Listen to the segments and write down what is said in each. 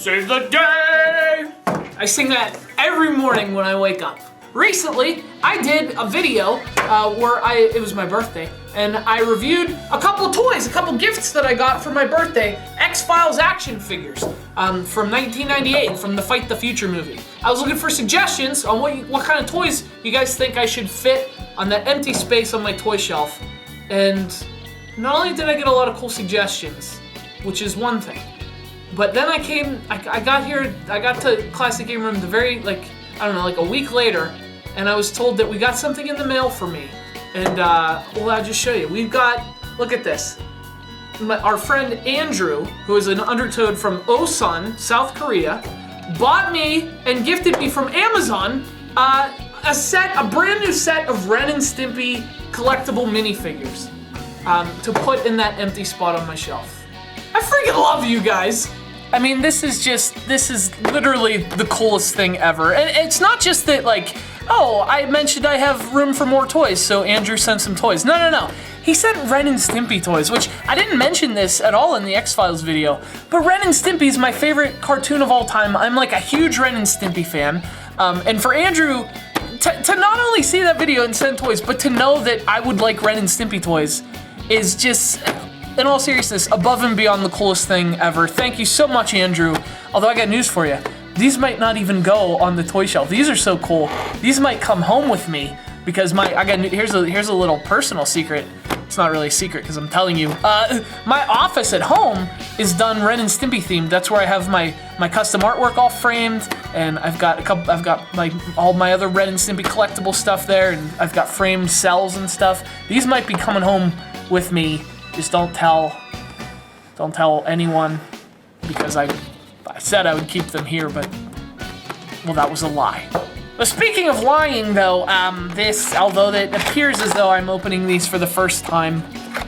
save the day. I sing that every morning when I wake up. Recently, I did a video where it was my birthday, and I reviewed a couple toys, a couple gifts that I got for my birthday, X-Files action figures from 1998, from the Fight the Future movie. I was looking for suggestions on what kind of toys you guys think I should fit on that empty space on my toy shelf. And not only did I get a lot of cool suggestions, which is one thing, but then I got to Classic Game Room the very, like a week later, and I was told that we got something in the mail for me. And, well, I'll just show you. We've got, look at this. Our friend Andrew, who is an Undertow from Osan, South Korea, bought me and gifted me from Amazon a brand new set of Ren and Stimpy collectible minifigures to put in that empty spot on my shelf. I freaking love you guys. I mean, this is literally the coolest thing ever. And it's not just that, like, oh, I mentioned I have room for more toys, so Andrew sent some toys. No. He sent Ren and Stimpy toys, which I didn't mention this at all in the X-Files video, but Ren and Stimpy is my favorite cartoon of all time. I'm like a huge Ren and Stimpy fan. And for Andrew to not only see that video and send toys, but to know that I would like Ren and Stimpy toys is just, in all seriousness, above and beyond the coolest thing ever. Thank you so much, Andrew. Although I got news for you. These might not even go on the toy shelf. These are so cool. These might come home with me because here's a little personal secret. It's not really a secret because I'm telling you. My office at home is done Ren and Stimpy themed. That's where I have my custom artwork all framed, and I've got all my other Ren and Stimpy collectible stuff there, and I've got framed cells and stuff. These might be coming home with me. Just don't tell anyone, because I said I would keep them here, but, well, that was a lie. But speaking of lying, though, although it appears as though I'm opening these for the first time,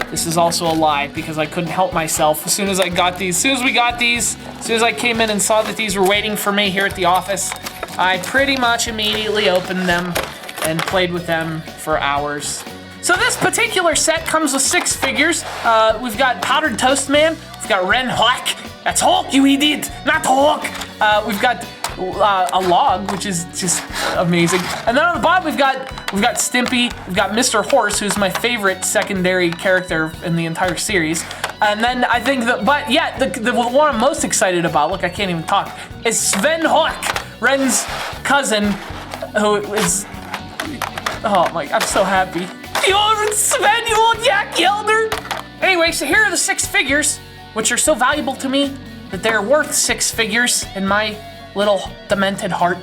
this is also a lie, because I couldn't help myself. As soon as I got these, as soon as I came in and saw that these were waiting for me here at the office, I pretty much immediately opened them and played with them for hours. So this particular set comes with 6 figures. We've got Powdered Toast Man, we've got Svën Höek. That's Hulk, you idiot, not Hulk. We've got a log, which is just amazing. And then on the bottom we've got Stimpy, we've got Mr. Horse, who's my favorite secondary character in the entire series. And then I think the one I'm most excited about, look, I can't even talk, is Svën Höek, Ren's cousin, who is, oh my, I'm so happy. You're Sven, you old yak elder. Anyway, so here are the 6 figures, which are so valuable to me that they're worth 6 figures in my little demented heart.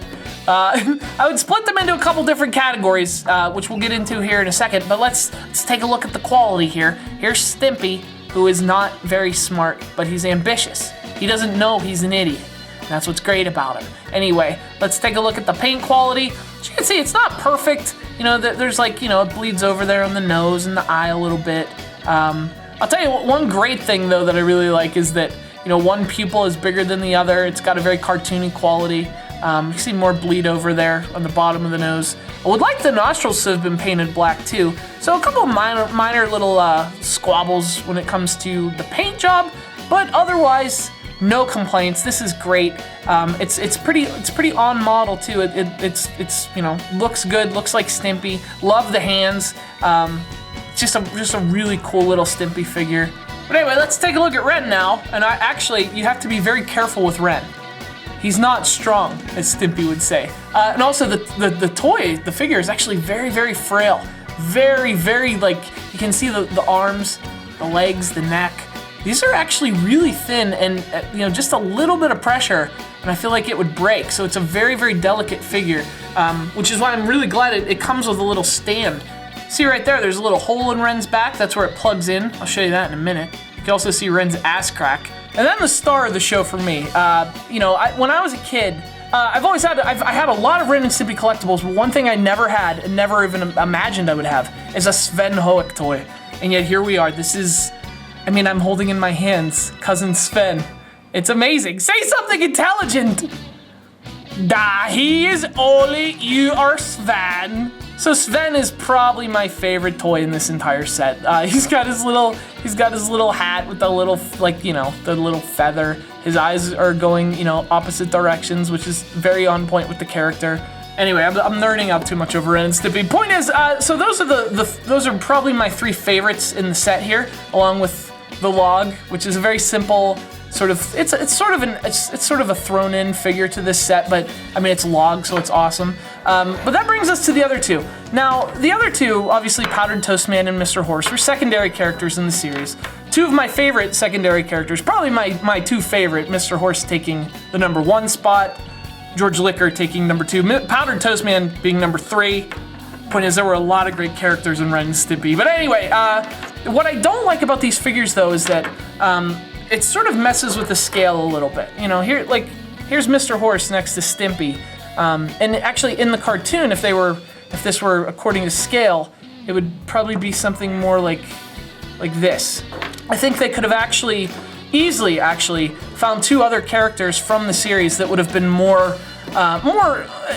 I would split them into a couple different categories, which we'll get into here in a second, but let's take a look at the quality here. Here's Stimpy, who is not very smart, but he's ambitious. He doesn't know he's an idiot. That's what's great about him. Anyway, let's take a look at the paint quality. As you can see, it's not perfect. You know, there's like, you know, it bleeds over there on the nose and the eye a little bit. I'll tell you one great thing, though, that I really like is that, you know, one pupil is bigger than the other. It's got a very cartoony quality. You see more bleed over there on the bottom of the nose. I would like the nostrils to have been painted black, too. So a couple of minor little squabbles when it comes to the paint job, but otherwise, no complaints. This is great. It's pretty on model too. It's you know, looks good. Looks like Stimpy. Love the hands. Just a really cool little Stimpy figure. But anyway, let's take a look at Ren now. And you have to be very careful with Ren. He's not strong, as Stimpy would say. And also the figure is actually very, very frail. Very, very, like, you can see the arms, the legs, the neck. These are actually really thin, and you know, just a little bit of pressure and I feel like it would break. So it's a very, very delicate figure, which is why I'm really glad it comes with a little stand. See right there, there's a little hole in Ren's back. That's where it plugs in. I'll show you that in a minute. You can also see Ren's ass crack. And then the star of the show for me, you know, when I was a kid, I had a lot of Ren and Stimpy collectibles, but one thing I never had and never even imagined I would have is a Svën Höek toy. And yet here we are. This is, I mean, I'm holding in my hands Cousin Sven. It's amazing. Say something intelligent. Da, he is only you are Sven. So Sven is probably my favorite toy in this entire set. He's got his little hat with the little, like, you know, the little feather. His eyes are going, you know, opposite directions, which is very on point with the character. Anyway, I'm nerding out too much over Ren and Stimpy. Point is, so those are those are probably my 3 favorites in the set here, along with the log, which is a very simple sort of, it's sort of a thrown-in figure to this set, but I mean it's log, so it's awesome. But that brings us to the other 2. Now, the other 2, obviously Powdered Toast Man and Mr. Horse, were secondary characters in the series. 2 of my favorite secondary characters, probably my 2 favorite, Mr. Horse taking the number 1 spot, George Liquor taking number 2, Powdered Toast Man being number 3. Point is, there were a lot of great characters in Ren and Stimpy. But anyway, what I don't like about these figures, though, is that it sort of messes with the scale a little bit. You know, here's Mr. Horse next to Stimpy. And actually, in the cartoon, if this were according to scale, it would probably be something more like this. I think they could have easily found 2 other characters from the series that would have been more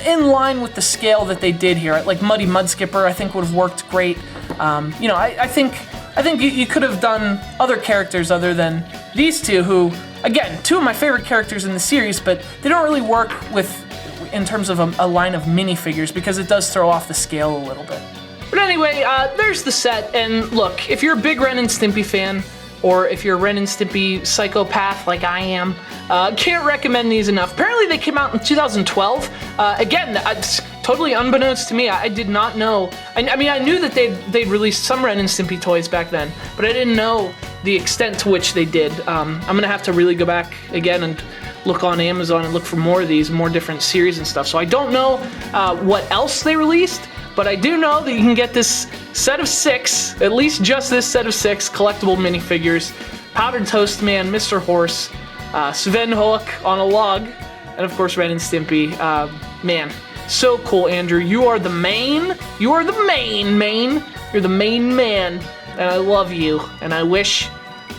in line with the scale that they did here. Like Muddy Mudskipper, I think would have worked great. You know, I think you could have done other characters other than these 2, who, again, 2 of my favorite characters in the series, but they don't really work in terms of a line of minifigures because it does throw off the scale a little bit. But anyway, there's the set, and look, if you're a big Ren and Stimpy fan, or if you're a Ren and Stimpy psychopath like I am, can't recommend these enough. Apparently they came out in 2012. Again, it's totally unbeknownst to me. I did not know. I mean, I knew that they'd released some Ren and Stimpy toys back then, but I didn't know the extent to which they did. I'm gonna have to really go back again and look on Amazon and look for more of these, more different series and stuff. So I don't know what else they released, but I do know that you can get this set of 6, at least just this set of 6 collectible minifigures. Powdered Toast Man, Mr. Horse, Svën Höek on a log, and of course Ren and Stimpy. Man, so cool, Andrew. You are the main. You are the main. You're the main man, and I love you. And I wish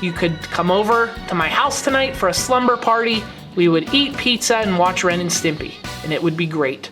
you could come over to my house tonight for a slumber party. We would eat pizza and watch Ren and Stimpy, and it would be great.